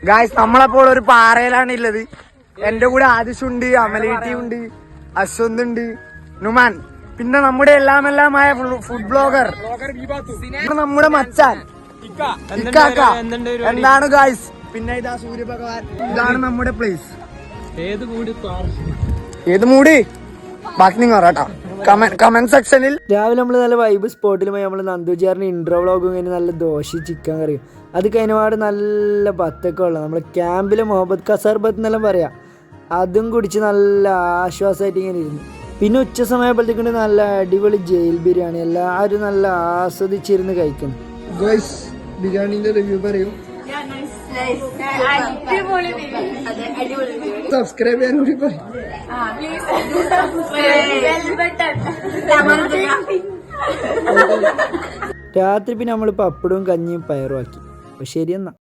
Guys നമ്മളപ്പോൾ ഒരു പാറയിലാണ് ഉള്ളത്. എന്റെ കൂടെ ആദിഷുണ്ട്, അമലേറ്റി ഉണ്ട്, അശ്വന്ത് ഉണ്ട്, നുമാൻ, പിന്നെ നമ്മുടെ എല്ലാമായ ഫുഡ് ബ്ലോഗർ നമ്മുടെ മച്ചാൻ എന്താണ് ഗായ്സ്. പിന്നെ ഇതാ സൂര്യഭഗവാൻ. ഇതാണ് നമ്മുടെ പ്ലേസ്. ഏത് മൂടി ബാക്കി നിങ്ങൾ പറയാട്ടോ കമന്റ് സെക്ഷനിൽ. രാവിലെ നമ്മൾ നല്ല വൈബ് സ്പോട്ടിൽ പോയി നമ്മൾ നന്ദുചേറിന് ഇൻട്രോ വ്ളോഗും കഴിഞ്ഞ് നല്ല ദോശ ചിക്കൻ കറിയും അത് കഴിഞ്ഞപാട് നല്ല ബത്തൊക്കെ ഉള്ളത് നമ്മുടെ ക്യാമ്പിലെ മുഹമ്മദ് കസർബത്ത് എന്നെല്ലാം പറയാം. അതും കുടിച്ച് നല്ല ആശ്വാസമായിട്ട് ഇങ്ങനെ ഇരുന്നു. പിന്നെ ഉച്ച സമയപ്പോഴത്തേക്കൊണ്ട് നല്ല അടിപൊളി ജയിൽ ബിരിയാണി എല്ലാവരും നല്ല ആസ്വദിച്ചിരുന്ന് കഴിക്കുന്നു. ബിരിയാണിന്റെ റിവ്യൂ പറയും. സബ്സ്ക്രൈബ് ചെയ്യാൻ കൂടി പറയും. രാത്രി പിന്നെ നമ്മൾ പപ്പടവും കഞ്ഞിയും പയറും ആക്കി. ശരി എന്നാ.